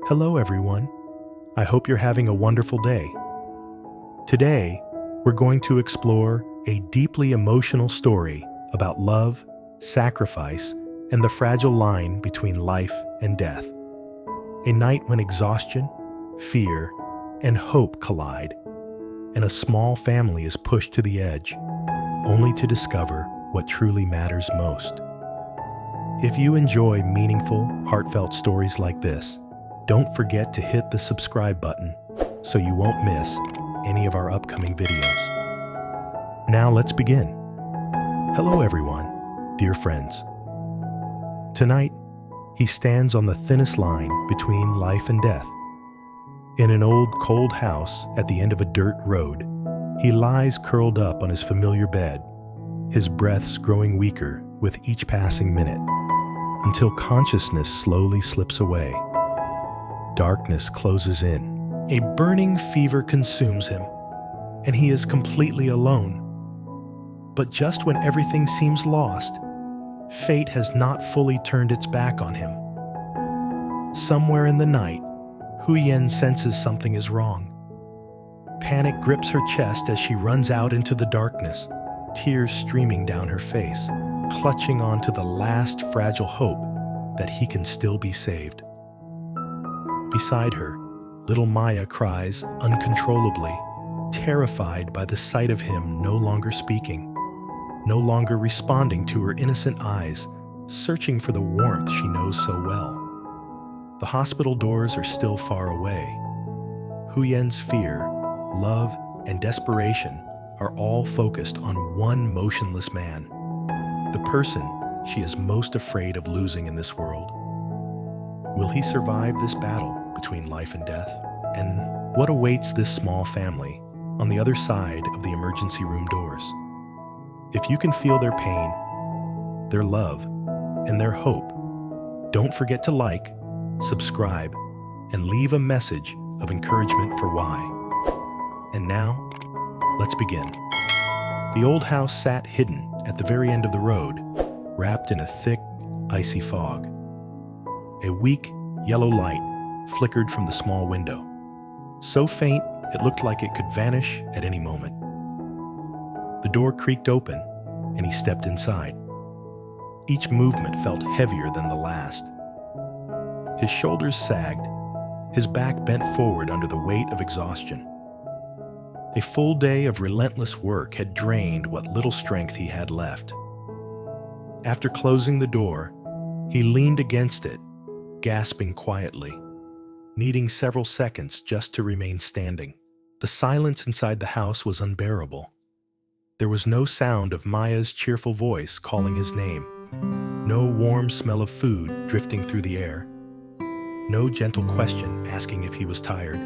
Hello, everyone. I hope you're having a wonderful day. Today, we're going to explore a deeply emotional story about love, sacrifice, and the fragile line between life and death. A night when exhaustion, fear, and hope collide, and a small family is pushed to the edge, only to discover what truly matters most. If you enjoy meaningful, heartfelt stories like this, don't forget to hit the subscribe button so you won't miss any of our upcoming videos. Now let's begin. Hello everyone, dear friends. Tonight, he stands on the thinnest line between life and death. In an old, cold house at the end of a dirt road, he lies curled up on his familiar bed, his breaths growing weaker with each passing minute, until consciousness slowly slips away. Darkness closes in. A burning fever consumes him, and he is completely alone. But just when everything seems lost, fate has not fully turned its back on him. Somewhere in the night, Huyen senses something is wrong. Panic grips her chest as she runs out into the darkness, tears streaming down her face, clutching onto the last fragile hope that he can still be saved. Beside her, little Maya cries uncontrollably, terrified by the sight of him no longer speaking, no longer responding to her innocent eyes, searching for the warmth she knows so well. The hospital doors are still far away. Huyen's fear, love, and desperation are all focused on one motionless man, the person she is most afraid of losing in this world. Will he survive this battle between life and death? And what awaits this small family on the other side of the emergency room doors? If you can feel their pain, their love, and their hope, don't forget to like, subscribe, and leave a message of encouragement for why. And now, let's begin. The old house sat hidden at the very end of the road, wrapped in a thick, icy fog. A weak, yellow light flickered from the small window, so faint it looked like it could vanish at any moment. The door creaked open, and he stepped inside. Each movement felt heavier than the last. His shoulders sagged, his back bent forward under the weight of exhaustion. A full day of relentless work had drained what little strength he had left. After closing the door, he leaned against it, gasping quietly, needing several seconds just to remain standing. The silence inside the house was unbearable. There was no sound of Maya's cheerful voice calling his name, no warm smell of food drifting through the air, no gentle question asking if he was tired,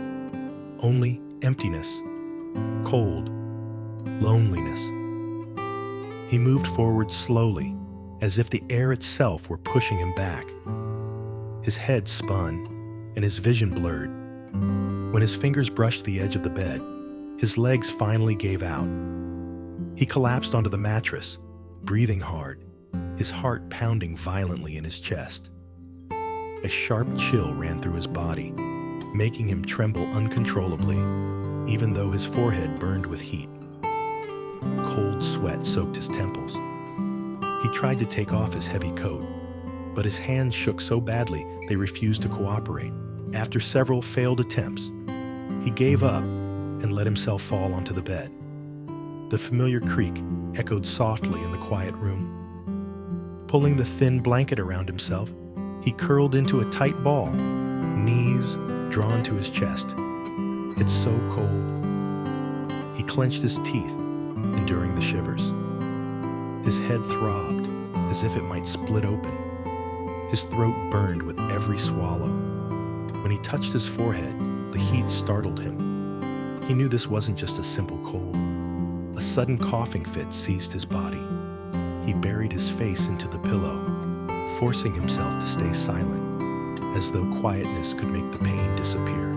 only emptiness, cold, loneliness. He moved forward slowly, as if the air itself were pushing him back. His head spun, and his vision blurred. When his fingers brushed the edge of the bed, his legs finally gave out. He collapsed onto the mattress, breathing hard, his heart pounding violently in his chest. A sharp chill ran through his body, making him tremble uncontrollably, even though his forehead burned with heat. Cold sweat soaked his temples. He tried to take off his heavy coat, but his hands shook so badly they refused to cooperate. After several failed attempts, he gave up and let himself fall onto the bed. The familiar creak echoed softly in the quiet room. Pulling the thin blanket around himself, he curled into a tight ball, knees drawn to his chest. It's so cold. He clenched his teeth, enduring the shivers. His head throbbed as if it might split open. His throat burned with every swallow. When he touched his forehead, the heat startled him. He knew this wasn't just a simple cold. A sudden coughing fit seized his body. He buried his face into the pillow, forcing himself to stay silent, as though quietness could make the pain disappear.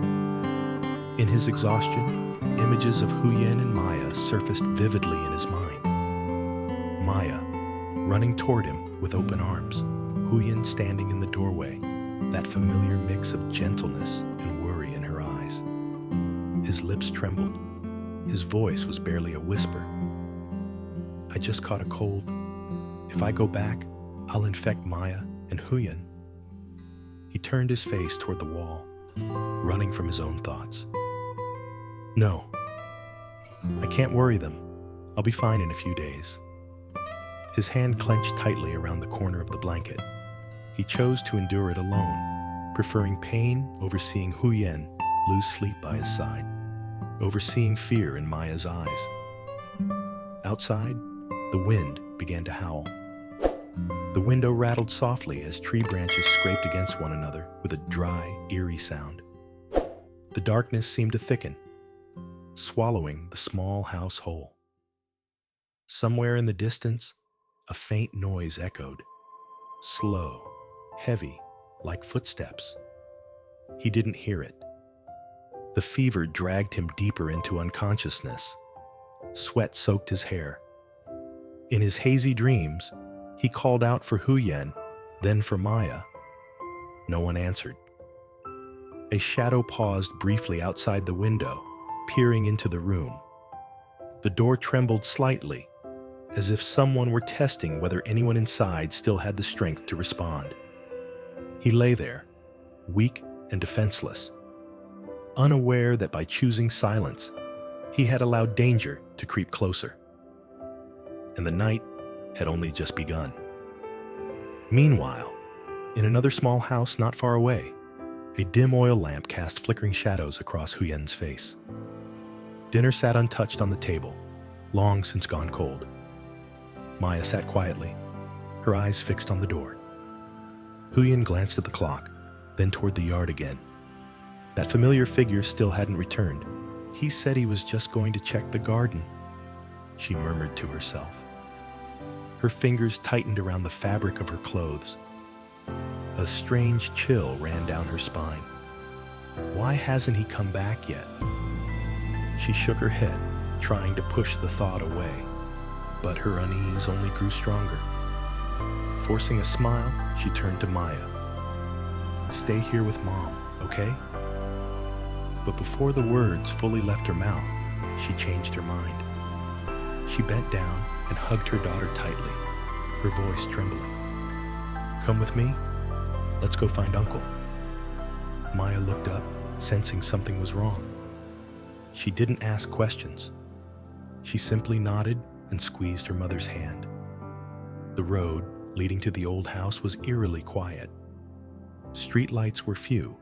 In his exhaustion, images of Huyen and Maya surfaced vividly in his mind. Maya, running toward him with open arms, Huyen standing in the doorway, that familiar mix of gentleness and worry in her eyes. His lips trembled. His voice was barely a whisper. "I just caught a cold. If I go back, I'll infect Maya and Huyen." He turned his face toward the wall, running from his own thoughts. "No, I can't worry them. I'll be fine in a few days." His hand clenched tightly around the corner of the blanket. He chose to endure it alone, preferring pain over seeing Huyen lose sleep by his side, over seeing fear in Maya's eyes. Outside, the wind began to howl. The window rattled softly as tree branches scraped against one another with a dry, eerie sound. The darkness seemed to thicken, swallowing the small house whole. Somewhere in the distance, a faint noise echoed, slow, heavy, like footsteps. He didn't hear it. The fever dragged him deeper into unconsciousness. Sweat soaked his hair. In his hazy dreams, he called out for Huyen, then for Maya. No one answered. A shadow paused briefly outside the window, peering into the room. The door trembled slightly, as if someone were testing whether anyone inside still had the strength to respond. He lay there, weak and defenseless, unaware that by choosing silence, he had allowed danger to creep closer. And the night had only just begun. Meanwhile, in another small house not far away, a dim oil lamp cast flickering shadows across Huyen's face. Dinner sat untouched on the table, long since gone cold. Maya sat quietly, her eyes fixed on the door. Huyen glanced at the clock, then toward the yard again. That familiar figure still hadn't returned. "He said he was just going to check the garden," she murmured to herself. Her fingers tightened around the fabric of her clothes. A strange chill ran down her spine. Why hasn't he come back yet? She shook her head, trying to push the thought away, but her unease only grew stronger. Forcing a smile, she turned to Maya. "Stay here with Mom, okay?" But before the words fully left her mouth, she changed her mind. She bent down and hugged her daughter tightly, her voice trembling. "Come with me? Let's go find Uncle." Maya looked up, sensing something was wrong. She didn't ask questions. She simply nodded and squeezed her mother's hand. The road leading to the old house was eerily quiet. Street lights were few,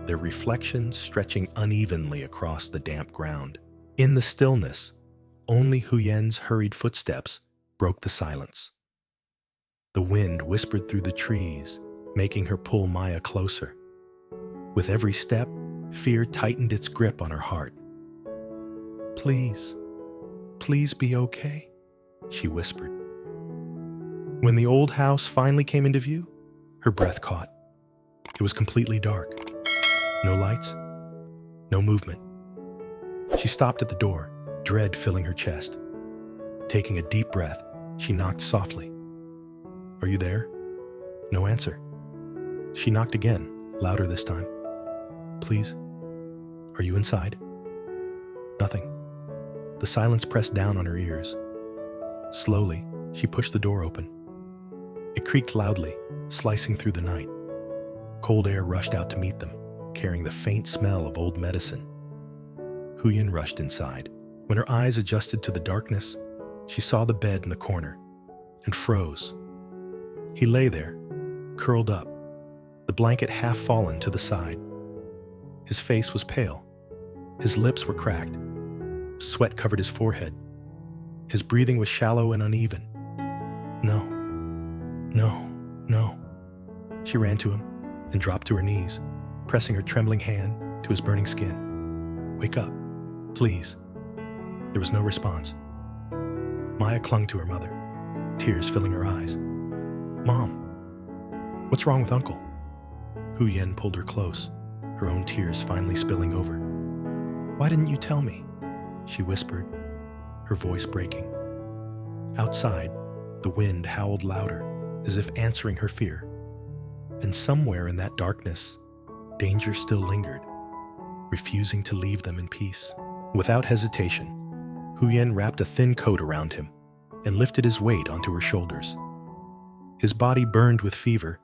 their reflections stretching unevenly across the damp ground. In the stillness, only Huyen's hurried footsteps broke the silence. The wind whispered through the trees, making her pull Maya closer. With every step, fear tightened its grip on her heart. "Please, please be okay," she whispered. When the old house finally came into view, her breath caught. It was completely dark. No lights, no movement. She stopped at the door, dread filling her chest. Taking a deep breath, she knocked softly. "Are you there?" No answer. She knocked again, louder this time. "Please, are you inside?" Nothing. The silence pressed down on her ears. Slowly, she pushed the door open. It creaked loudly, slicing through the night. Cold air rushed out to meet them, carrying the faint smell of old medicine. Huyen rushed inside. When her eyes adjusted to the darkness, she saw the bed in the corner and froze. He lay there, curled up, the blanket half fallen to the side. His face was pale. His lips were cracked. Sweat covered his forehead. His breathing was shallow and uneven. "No, no, no." She ran to him and dropped to her knees, pressing her trembling hand to his burning skin. "Wake up, please." There was no response. Maya clung to her mother, tears filling her eyes. "Mom, what's wrong with Uncle?" Huyen pulled her close, her own tears finally spilling over. "Why didn't you tell me?" she whispered, her voice breaking. Outside, the wind howled louder, as if answering her fear. And somewhere in that darkness, danger still lingered, refusing to leave them in peace. Without hesitation, Huyen wrapped a thin coat around him and lifted his weight onto her shoulders. His body burned with fever,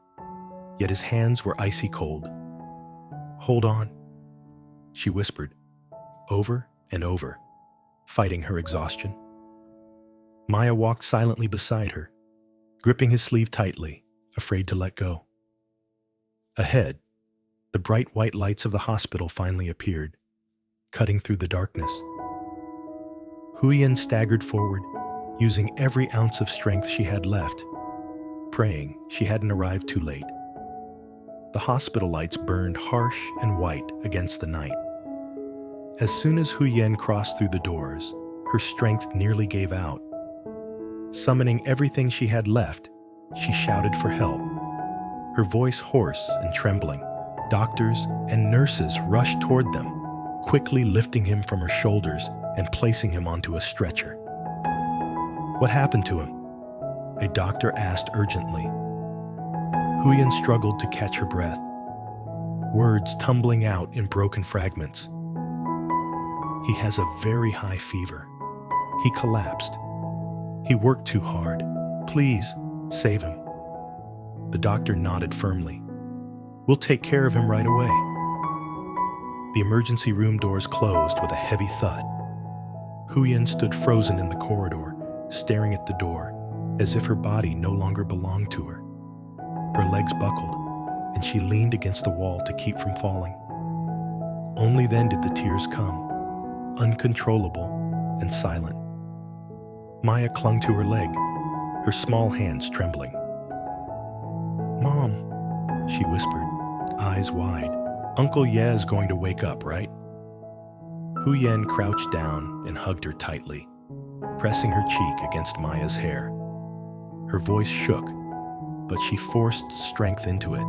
yet his hands were icy cold. "Hold on," she whispered, over and over, fighting her exhaustion. Maya walked silently beside her, gripping his sleeve tightly, afraid to let go. Ahead, the bright white lights of the hospital finally appeared, cutting through the darkness. Huyen staggered forward, using every ounce of strength she had left, praying she hadn't arrived too late. The hospital lights burned harsh and white against the night. As soon as Huyen crossed through the doors, her strength nearly gave out. Summoning everything she had left, she shouted for help, her voice hoarse and trembling. Doctors and nurses rushed toward them, quickly lifting him from her shoulders and placing him onto a stretcher. "What happened to him?" a doctor asked urgently. Huyen struggled to catch her breath, words tumbling out in broken fragments. "He has a very high fever. He collapsed. He worked too hard. Please, save him." The doctor nodded firmly. "We'll take care of him right away." The emergency room doors closed with a heavy thud. Huyen stood frozen in the corridor, staring at the door, as if her body no longer belonged to her. Her legs buckled, and she leaned against the wall to keep from falling. Only then did the tears come, uncontrollable and silent. Maya clung to her leg, her small hands trembling. "Mom," she whispered, eyes wide. "Uncle Ye is going to wake up, right?" Huyen crouched down and hugged her tightly, pressing her cheek against Maya's hair. Her voice shook, but she forced strength into it.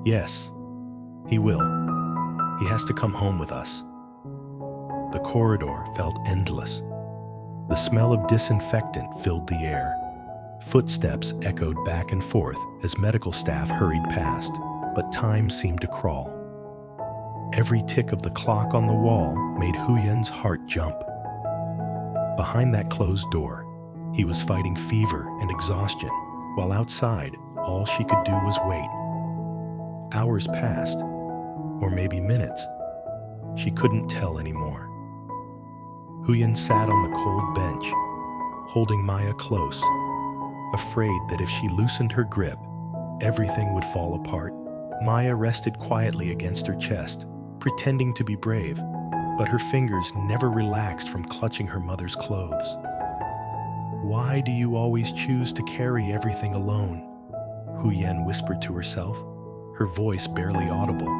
"Yes, he will. He has to come home with us." The corridor felt endless. The smell of disinfectant filled the air. Footsteps echoed back and forth as medical staff hurried past, but time seemed to crawl. Every tick of the clock on the wall made Huyen's heart jump. Behind that closed door, he was fighting fever and exhaustion, while outside, all she could do was wait. Hours passed, or maybe minutes. She couldn't tell anymore. Huyen sat on the cold bench, holding Maya close, afraid that if she loosened her grip, everything would fall apart. Maya rested quietly against her chest, pretending to be brave, but her fingers never relaxed from clutching her mother's clothes. "Why do you always choose to carry everything alone?" Huyen whispered to herself, her voice barely audible.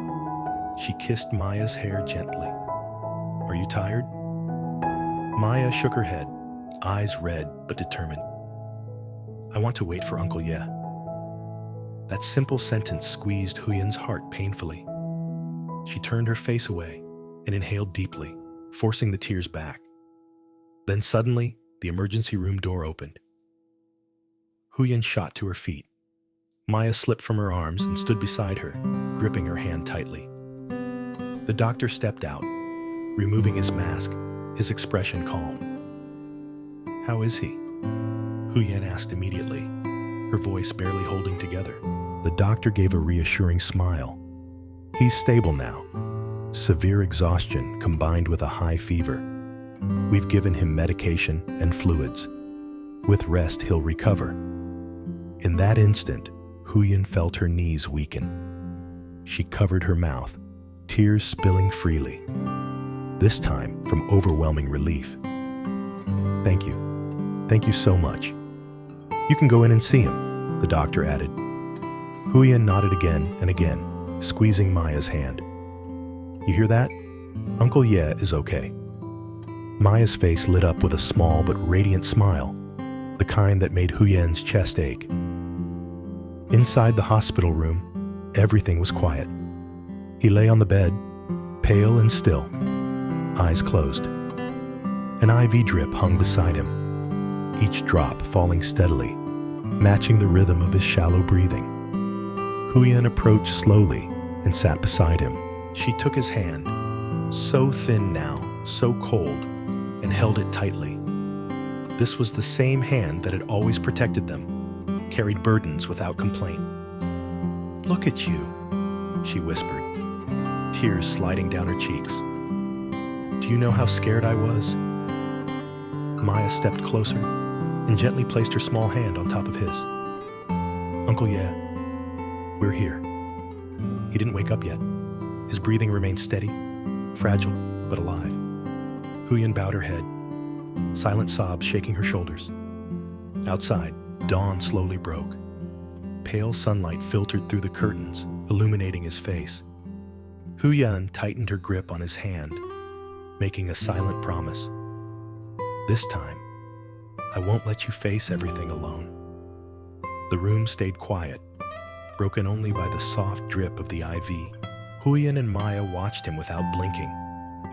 She kissed Maya's hair gently. "Are you tired?" Maya shook her head, eyes red but determined. "I want to wait for Uncle Ye." That simple sentence squeezed Huyen's heart painfully. She turned her face away and inhaled deeply, forcing the tears back. Then suddenly, the emergency room door opened. Huyen shot to her feet. Maya slipped from her arms and stood beside her, gripping her hand tightly. The doctor stepped out, removing his mask, his expression calm. "How is he?" Huyen asked immediately, her voice barely holding together. The doctor gave a reassuring smile. "He's stable now. Severe exhaustion combined with a high fever. We've given him medication and fluids. With rest, he'll recover." In that instant, Huyen felt her knees weaken. She covered her mouth, tears spilling freely, this time from overwhelming relief. "Thank you. Thank you so much. You can go in and see him," the doctor added. Huyen nodded again and again, squeezing Maya's hand. "You hear that? Uncle Ye is okay." Maya's face lit up with a small but radiant smile, the kind that made Huyen's chest ache. Inside the hospital room, everything was quiet. He lay on the bed, pale and still, eyes closed. An IV drip hung beside him, each drop falling steadily, matching the rhythm of his shallow breathing. Huyen approached slowly and sat beside him. She took his hand, so thin now, so cold, and held it tightly. This was the same hand that had always protected them, carried burdens without complaint. "Look at you," she whispered, tears sliding down her cheeks. "Do you know how scared I was?" Maya stepped closer and gently placed her small hand on top of his. "Uncle Ye, we're here." He didn't wake up yet. His breathing remained steady, fragile, but alive. Huyen bowed her head, silent sobs shaking her shoulders. Outside, dawn slowly broke. Pale sunlight filtered through the curtains, illuminating his face. Huyen tightened her grip on his hand, making a silent promise. "This time, I won't let you face everything alone." The room stayed quiet, broken only by the soft drip of the IV. Huyen and Maya watched him without blinking,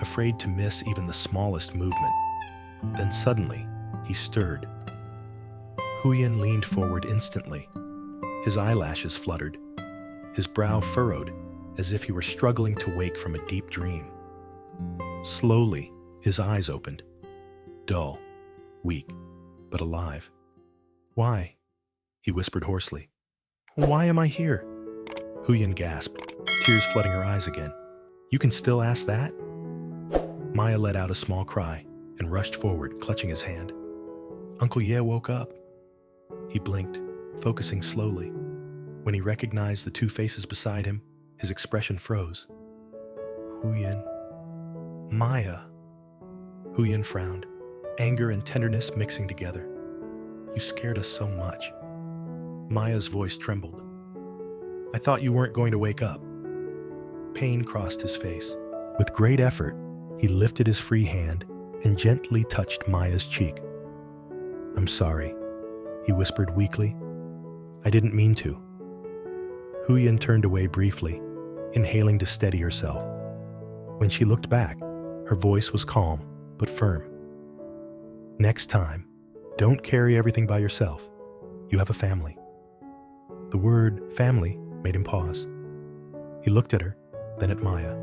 afraid to miss even the smallest movement. Then suddenly, he stirred. Huyen leaned forward instantly. His eyelashes fluttered, his brow furrowed, as if he were struggling to wake from a deep dream. Slowly, his eyes opened, dull, weak, but alive. "Why?" he whispered hoarsely. "Why am I here?" Huyen gasped, tears flooding her eyes again. "You can still ask that?" Maya let out a small cry and rushed forward, clutching his hand. Uncle Ye woke up. He blinked, focusing slowly. When he recognized the two faces beside him, his expression froze. "Huyen. Maya." Huyen frowned, anger and tenderness mixing together. "You scared us so much." Maya's voice trembled. "I thought you weren't going to wake up." Pain crossed his face. With great effort, he lifted his free hand and gently touched Maya's cheek. "I'm sorry," he whispered weakly. "I didn't mean to." Huyen turned away briefly, inhaling to steady herself. When she looked back, her voice was calm but firm. "Next time, don't carry everything by yourself. You have a family." The word family made him pause. He looked at her, then at Maya.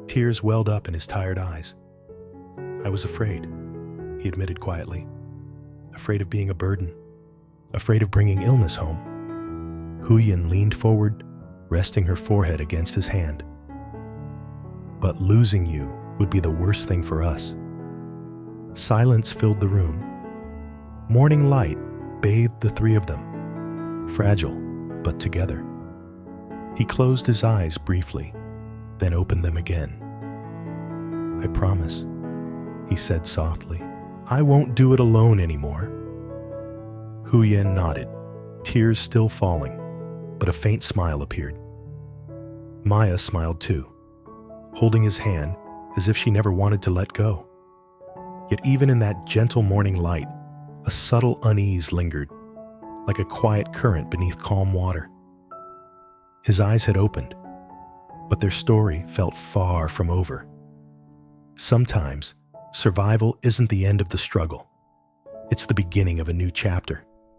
Tears welled up in his tired eyes. "I was afraid," he admitted quietly. "Afraid of being a burden. Afraid of bringing illness home." Huyen leaned forward, resting her forehead against his hand. "But losing you would be the worst thing for us." Silence filled the room. Morning light bathed the three of them, fragile but together. He closed his eyes briefly, then opened them again. "I promise," he said softly, "I won't do it alone anymore." Huyen nodded, tears still falling, but a faint smile appeared. Maya smiled too, holding his hand as if she never wanted to let go. Yet even in that gentle morning light, a subtle unease lingered, like a quiet current beneath calm water. His eyes had opened, but their story felt far from over. Sometimes, survival isn't the end of the struggle. It's the beginning of a new chapter.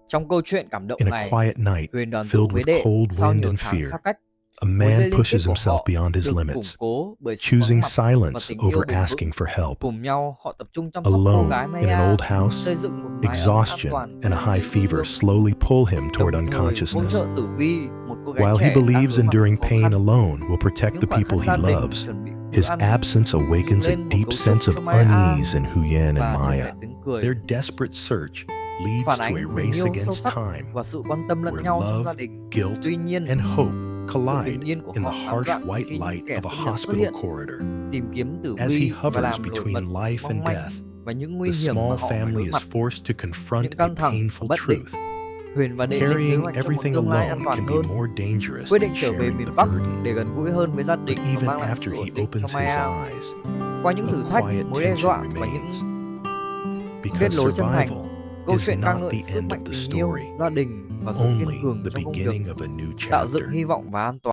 Trong câu chuyện cảm động In a này, quiet night Huyền đoàn tụ filled với with Đệ cold sau wind nhiều and tháng fear, xa cách. a Mối man dây liên pushes kết của himself họ beyond his được củng limits, cố bởi sự choosing vắng mặt và silence tình yêu over bền vững. asking for help. Cùng nhau, họ tập trung chăm sóc cô Alone gái in an Maya, old house, xây dựng một mái ấm an exhaustion toàn and a với high tình yêu fever thương. slowly pull him toward Đồng thời hỗ unconsciousness. trợ Tử Vi, một cô gái While he trẻ đang believes đối mặt enduring với khó pain khăn. alone will protect Những the khoảnh people khắc he gia đình loves, chuẩn bị bữa his ăn, absence awakens dựng lên a một deep cấu sense trúc of cho Maya unease in Huyen và and chia Maya. sẻ tiếng cười. Their desperate search leads Phản to a ánh tình race yêu sâu against sắc time, và sự quan tâm lẫn where nhau trong gia love, đình. guilt, Tuy nhiên, and hope sự bình collide yên của in họ the ám harsh đoạn white khi những light kẻ of a xâm nhập xuất hospital hiện, corridor. tìm kiếm tử As he vi và hovers làm nổi between bật life sự and mong manh death, và những nguy the hiểm mà small họ phải family đối is mặt. forced to confront Những a căng thẳng painful và bất định. truth. Huyền và Đệ lên kế Carrying hoạch cho một everything tương lai alone an toàn can be hơn, more dangerous quyết than định trở về sharing miền the Bắc burden. để gần gũi hơn với gia But đình và even mang lại after sự he ổn định cho opens his Maya. eyes, Qua những thử a thách, quiet mối đe tension dọa và remains. những kết Because nối chân thành, survival câu is chuyện ca not ngợi the sức end mạnh of the tình yêu, story, gia đình và sự kiên only cường the trong công việc, beginning of a new tạo dựng chapter. hy vọng và an toàn.